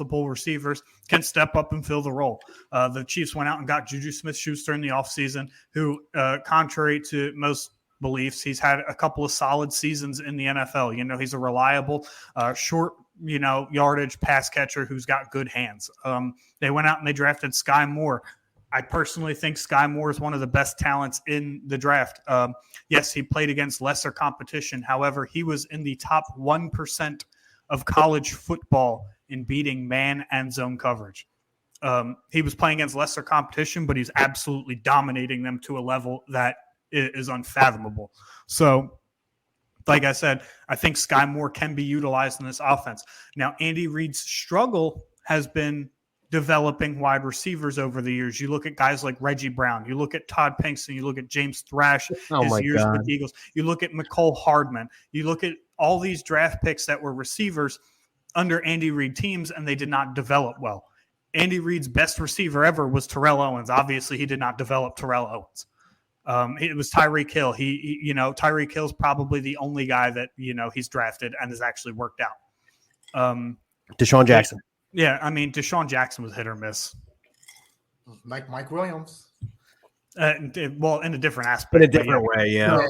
multiple receivers, can step up and fill the role. The Chiefs went out and got Juju Smith-Schuster in the offseason, who, contrary to most beliefs, he's had a couple of solid seasons in the NFL. You know, he's a reliable, short, yardage pass catcher who's got good hands. They went out and they drafted Sky Moore. I personally think Sky Moore is one of the best talents in the draft. Yes, he played against lesser competition. However, he was in the top 1% of college football in beating man and zone coverage. He was playing against lesser competition, but he's absolutely dominating them to a level that is unfathomable. So, like I said, I think Sky Moore can be utilized in this offense. Now, Andy Reid's struggle has been developing wide receivers over the years. You look at guys like Reggie Brown. You look at Todd Pinkston. You look at James Thrash, his years with the Eagles. You look at Mecole Hardman. You look at all these draft picks that were receivers under Andy Reid teams, and they did not develop well. Andy Reid's best receiver ever was Terrell Owens. Obviously, he did not develop Terrell Owens. It was Tyreek Hill. Tyreek Hill's probably the only guy that, he's drafted and has actually worked out. Deshaun Jackson. Yeah, I mean, Deshaun Jackson was hit or miss. Like Mike Williams. Well, in a different aspect. In a different way, yeah.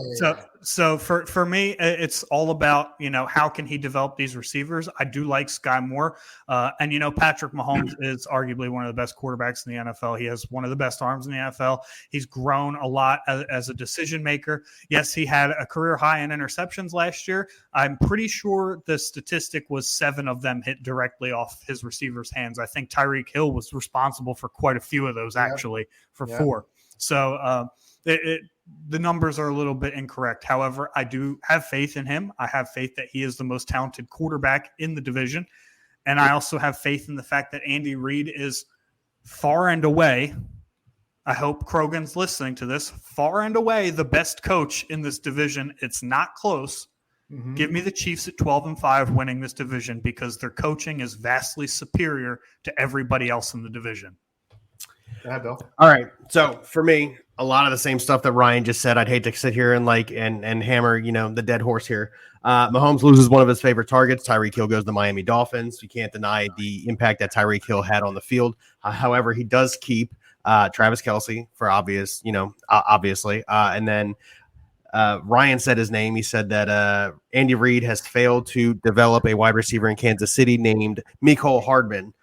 So for me, it's all about, how can he develop these receivers? I do like Sky Moore. And Patrick Mahomes is arguably one of the best quarterbacks in the NFL. He has one of the best arms in the NFL. He's grown a lot as a decision maker. Yes, he had a career high in interceptions last year. I'm pretty sure the statistic was 7 of them hit directly off his receiver's hands. I think Tyreek Hill was responsible for quite a few of those, actually, for 4. So the numbers are a little bit incorrect. However, I do have faith in him. I have faith that he is the most talented quarterback in the division. And I also have faith in the fact that Andy Reid is far and away, I hope Krogan's listening to this, far and away the best coach in this division. It's not close. Mm-hmm. Give me the Chiefs at 12-5 winning this division because their coaching is vastly superior to everybody else in the division. Go ahead, Bill. All right. So for me, a lot of the same stuff that Ryan just said. I'd hate to sit here and hammer, the dead horse here. Mahomes loses one of his favorite targets. Tyreek Hill goes to the Miami Dolphins. You can't deny the impact that Tyreek Hill had on the field. However, he does keep Travis Kelce for obviously. And then Ryan said his name. He said that Andy Reid has failed to develop a wide receiver in Kansas City named Mecole Hardman.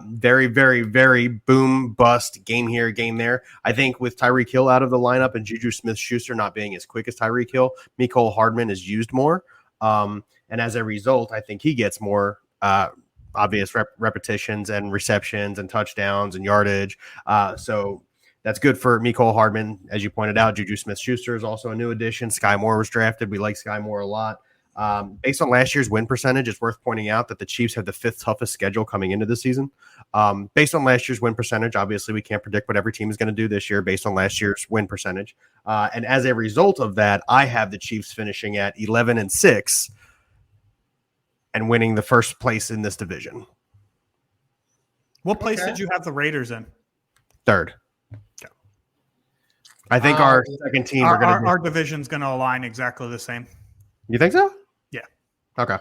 Very, very, very boom bust game here, game there. I think with Tyreek Hill out of the lineup and Juju Smith-Schuster not being as quick as Tyreek Hill, Mecole Hardman is used more. And as a result, I think he gets more obvious repetitions and receptions and touchdowns and yardage. So that's good for Mecole Hardman. As you pointed out, Juju Smith-Schuster is also a new addition. Sky Moore was drafted. We like Sky Moore a lot. Based on last year's win percentage, it's worth pointing out that the Chiefs have the 5th toughest schedule coming into the season. Based on last year's win percentage, obviously we can't predict what every team is going to do this year based on last year's win percentage. And as a result of that, I have the Chiefs finishing at 11-6 and winning the first place in this division. What place did you have the Raiders in? 3rd. Okay. I think our second team are going to. Our division's going to align exactly the same. You think so? Yeah. Okay.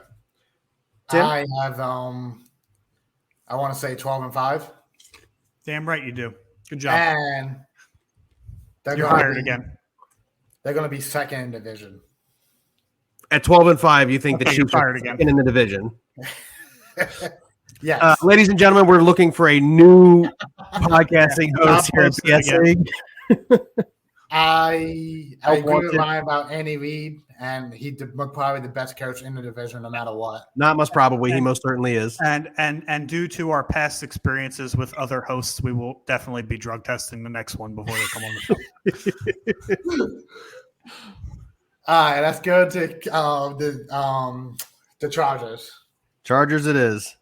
Tim? I have I want to say 12-5. Damn right you do. Good job. And you're hired again. They're going to be second in division. At 12-5, you think the Chiefs are again in the division? Yes. Ladies and gentlemen, we're looking for a new podcasting host here at BSA. I agree with Ryan about Andy Reid, and he's probably the best coach in the division, no matter what. Not most probably, he most certainly is. And due to our past experiences with other hosts, we will definitely be drug testing the next one before they come on the show. All right, let's go to the Chargers. Chargers, it is.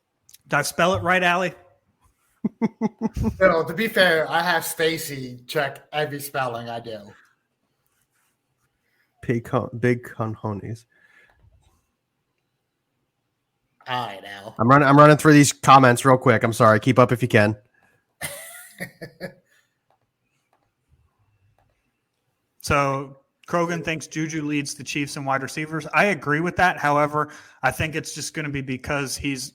Did I spell it right, Allie? To be fair, I have Stacy check every spelling I do. Big conhones. All right, now. I'm running through these comments real quick. I'm sorry. Keep up if you can. So Krogan thinks Juju leads the Chiefs in wide receivers. I agree with that. However, I think it's just going to be because he has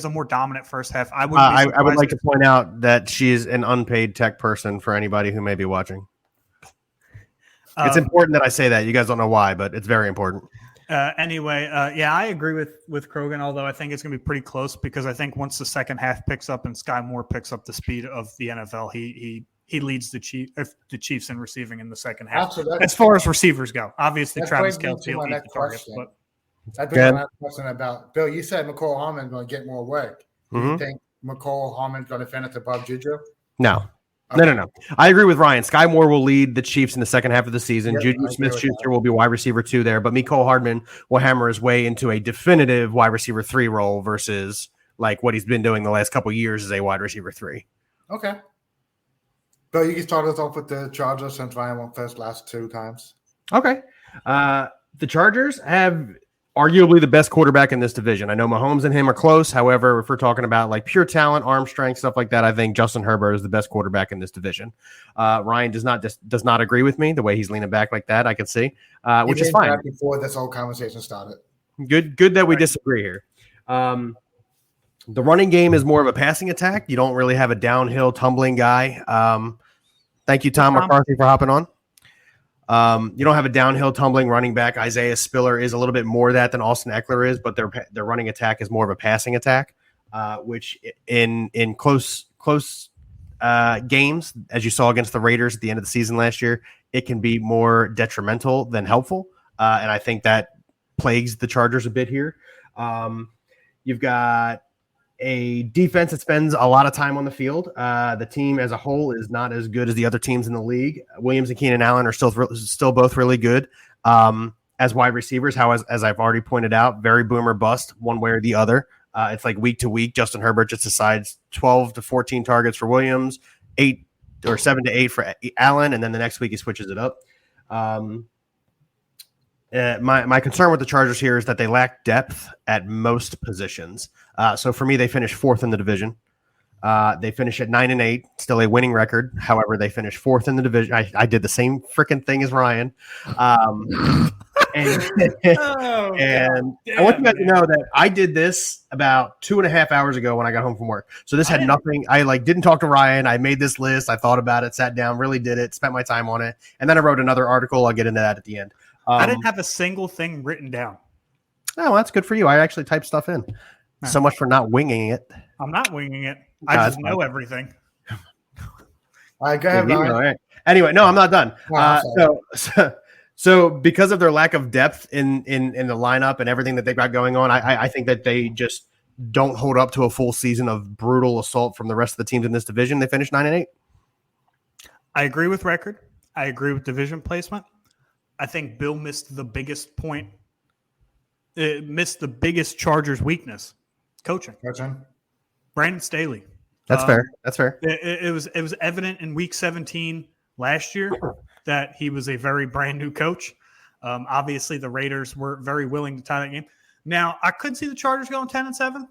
a more dominant first half. I would like to point out that she's an unpaid tech person for anybody who may be watching. It's important that I say that. You guys don't know why, but it's very important. Anyway, I agree with Krogan, although I think it's going to be pretty close because I think once the second half picks up and Sky Moore picks up the speed of the NFL, he leads the Chiefs in receiving in the second half. Absolutely. As far as receivers go, obviously Travis Kelce will eat the targets. But I think my question about Bill. You said McCall Harmon's going to get more work. Do you think McCall Harmon's going to finish above Juju? No. No. I agree with Ryan. Sky Moore will lead the Chiefs in the second half of the season. Juju Smith-Schuster will be wide receiver 2 there, but Mecole Hardman will hammer his way into a definitive wide receiver 3 role versus like what he's been doing the last couple of years as a wide receiver 3. Okay. Bill, you can start us off with the Chargers since Ryan went first last 2 times. Okay. The Chargers have arguably the best quarterback in this division. I know Mahomes and him are close. However, if we're talking about like pure talent, arm strength, stuff like that, I think Justin Herbert is the best quarterback in this division. Ryan does not agree with me the way he's leaning back like that. I can see, which is fine. Before this whole conversation started. Good that we disagree here. The running game is more of a passing attack. You don't really have a downhill tumbling guy. Thank you, Tom McCarthy, for hopping on. You don't have a downhill tumbling running back. Isaiah Spiller is a little bit more that than Austin Eckler is, but their running attack is more of a passing attack, which in close games, as you saw against the Raiders at the end of the season last year, it can be more detrimental than helpful. And I think that plagues the Chargers a bit here. You've got a defense that spends a lot of time on the field. The team as a whole is not as good as the other teams in the league. Williams and Keenan Allen are still both really good as wide receivers. As I've already pointed out, very boomer bust one way or the other. It's like week to week. Justin Herbert just decides 12 to 14 targets for Williams, 8 or 7 to 8 for Allen, and then the next week he switches it up. My concern with the Chargers here is that they lack depth at most positions. So for me, they finished 4th in the division. They finished at 9-8, still a winning record. However, they finished 4th in the division. I did the same freaking thing as Ryan. And I want you guys to know that I did this about 2.5 hours ago when I got home from work. So this had nothing. I didn't talk to Ryan. I made this list. I thought about it, sat down, really did it, spent my time on it. And then I wrote another article. I'll get into that at the end. I didn't have a single thing written down. Oh, well, that's good for you. I actually typed stuff in. So much for not winging it. I'm not winging it. I just know everything. All right, go ahead, Ryan. All right. Anyway, no, I'm not done. So because of their lack of depth in the lineup and everything that they've got going on, I think that they just don't hold up to a full season of brutal assault from the rest of the teams in this division. They finished 9-8. I agree with record. I agree with division placement. I think Bill missed the biggest point. It missed the biggest Chargers weakness. Coaching. Brandon Staley. That's fair. That's fair. It was evident in week 17 last year that he was a very brand new coach. Obviously, the Raiders were very willing to tie that game. Now, I could see the Chargers going 10-7.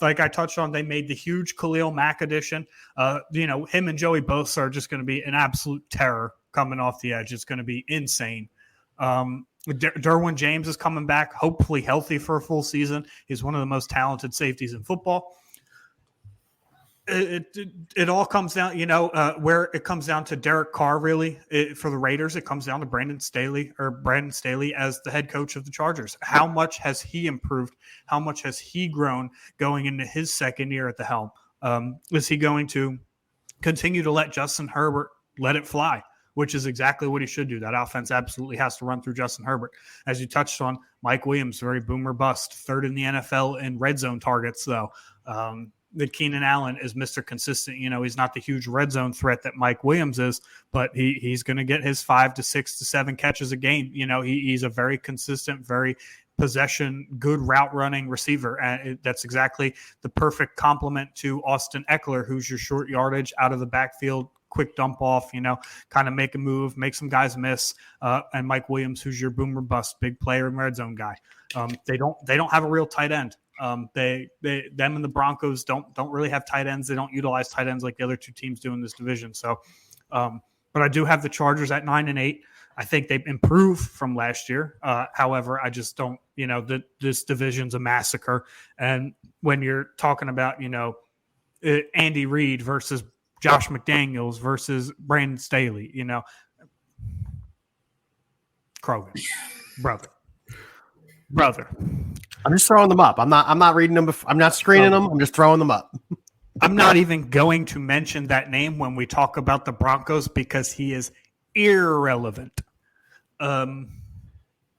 Like I touched on, they made the huge Khalil Mack addition. Him and Joey Bosa are just going to be an absolute terror coming off the edge. It's going to be insane. Derwin James is coming back, hopefully healthy for a full season. He's one of the most talented safeties in football. It all comes down, where it comes down to Derek Carr, really. For the Raiders, it comes down to Brandon Staley as the head coach of the Chargers. How much has he improved? How much has he grown going into his second year at the helm? Is he going to continue to let Justin Herbert let it fly? Which is exactly what he should do. That offense absolutely has to run through Justin Herbert. As you touched on, Mike Williams, very boomer bust, 3rd in the NFL in red zone targets, though. That Keenan Allen is Mr. Consistent. He's not the huge red zone threat that Mike Williams is, but he's going to get his 5 to 6 to 7 catches a game. He's a very consistent, very possession, good route running receiver. And that's exactly the perfect complement to Austin Eckler, who's your short yardage out of the backfield, quick dump off, kind of make a move, make some guys miss. And Mike Williams, who's your boomer bust, big player and red zone guy. They don't have a real tight end. Them and the Broncos don't really have tight ends. They don't utilize tight ends like the other two teams do in this division. So, but I do have the Chargers at 9-8. I think they've improved from last year. However, I just don't, this division's a massacre. And when you're talking about, Andy Reid versus Josh McDaniels versus Brandon Staley, Krogan, brother. I'm just throwing them up. I'm not reading them. I'm not screening them. I'm just throwing them up. I'm not even going to mention that name when we talk about the Broncos because he is irrelevant. And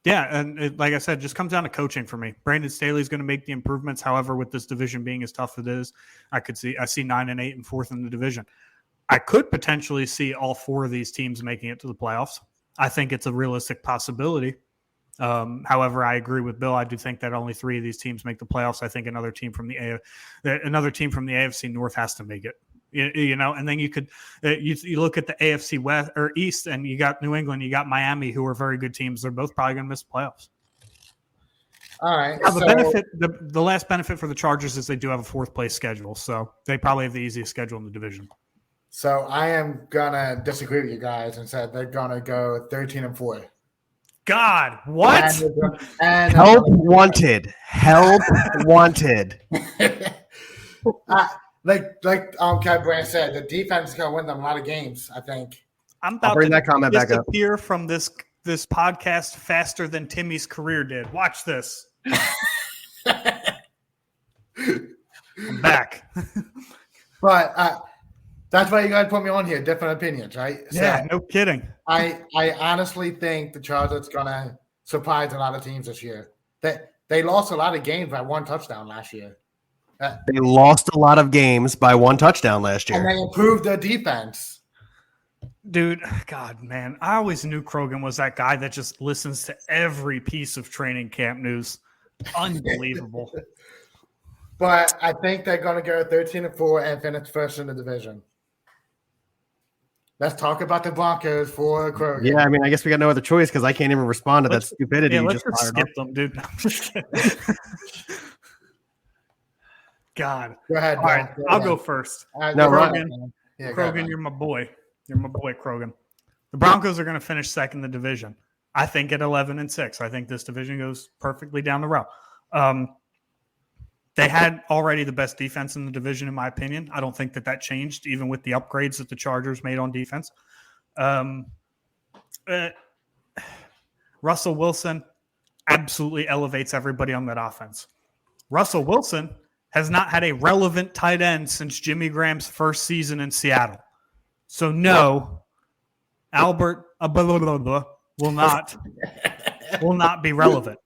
like I said, just comes down to coaching for me. Brandon Staley is going to make the improvements. However, with this division being as tough as it is, I see 9 and 8 and 4th in the division. I could potentially see all 4 of these teams making it to the playoffs. I think it's a realistic possibility. However, I agree with Bill. I do think that only 3 of these teams make the playoffs. I think another team from the AFC North has to make it. And then you could you look at the AFC West or East, and you got New England, you got Miami, who are very good teams. They're both probably going to miss the playoffs. All right. Now, the last benefit for the Chargers is they do have a 4th place schedule, so they probably have the easiest schedule in the division. So I am gonna disagree with you guys and said they're gonna go 13 and 4. God, what? And Help wanted. Help wanted. Like Kev Brand said, the defense is gonna win them a lot of games. I think. I'm about I'll bring to that comment back up. disappear from this podcast faster than Timmy's career did. Watch this. I'm back. But that's why you guys put me on here. Different opinions, right? Yeah, So no kidding. I honestly think the Chargers gonna surprise a lot of teams this year. They lost a lot of games by 1 touchdown last year. They lost a lot of games by 1 touchdown last year. And they improved their defense. Dude, God, man. I always knew Krogan was that guy that just listens to every piece of training camp news. Unbelievable. But I think they're going to go 13 and 4 and finish first in the division. Let's talk about the Broncos for Krogan. Yeah, I mean, I guess we got no other choice because I can't even respond to that stupidity. Yeah, you let's just fired skip off. them, dude. No, I'm just kidding. God. Go ahead. All right, I'll go first. No, Krogan, Yeah, Krogan, you're my boy. You're my boy, Krogan. The Broncos are going to finish second in the division. I think at 11 and 6. I think this division goes perfectly down the row. They had already the best defense in the division, in my opinion. I don't think that changed, even with the upgrades that the Chargers made on defense. Russell Wilson absolutely elevates everybody on that offense. Russell Wilson has not had a relevant tight end since Jimmy Graham's first season in Seattle. So no, Albert will not be relevant.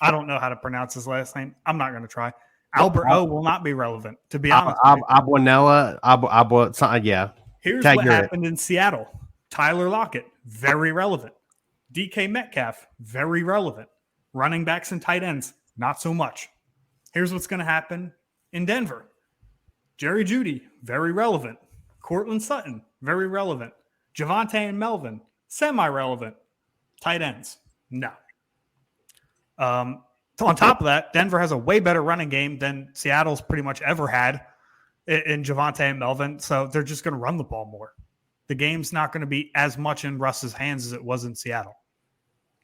I don't know how to pronounce his last name. I'm not going to try. Albert O will not be relevant, to be honest. Yeah. Here's what happened in Seattle. Tyler Lockett, very relevant. DK Metcalf, very relevant. Running backs and tight ends, not so much. Here's what's going to happen in Denver. Jerry Jeudy, very relevant. Cortland Sutton, very relevant. Javonte and Melvin, semi-relevant. Tight ends, no. So on top of that, Denver has a way better running game than Seattle's pretty much ever had in Javonte and Melvin. So they're just going to run the ball more. The game's not going to be as much in Russ's hands as it was in Seattle,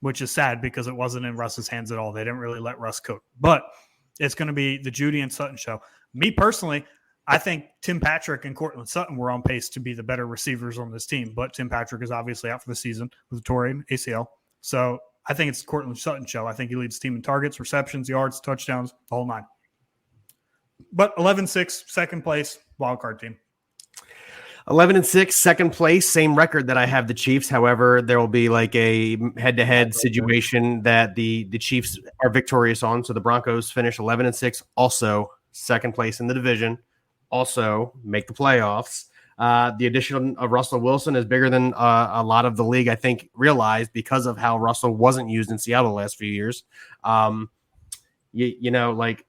which is sad because it wasn't in Russ's hands at all. They didn't really let Russ cook. But it's going to be the Jeudy and Sutton show. Me personally, I think Tim Patrick and Cortland Sutton were on pace to be the better receivers on this team. But Tim Patrick is obviously out for the season with a torn ACL. So I think it's the Cortland Sutton show. I think he leads the team in targets, receptions, yards, touchdowns, the whole 9. But 11-6, second place, wildcard team. 11-6, second place, same record that I have the Chiefs. However, there will be like a head-to-head situation that the Chiefs are victorious on. So the Broncos finish 11-6, also second place in the division, also make the playoffs. The addition of Russell Wilson is bigger than a lot of the league, I think, realized because of how Russell wasn't used in Seattle the last few years. Like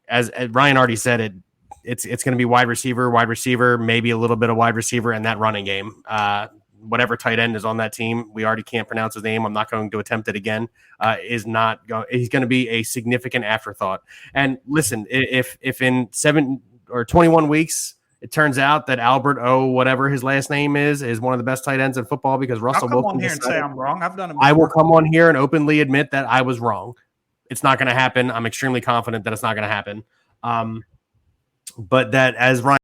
as Ryan already said, it's going to be wide receiver, maybe a little bit of wide receiver, and that running game. Whatever tight end is on that team, we already can't pronounce his name. I'm not going to attempt it again. He's going to be a significant afterthought. And listen, if in 7 or 21 weeks it turns out that Albert O, whatever his last name is one of the best tight ends in football because I'll Russell come Wilson on here and say I'm wrong. I've done it. I will come on here and openly admit that I was wrong. It's not going to happen. I'm extremely confident that it's not going to happen. But that, as Ryan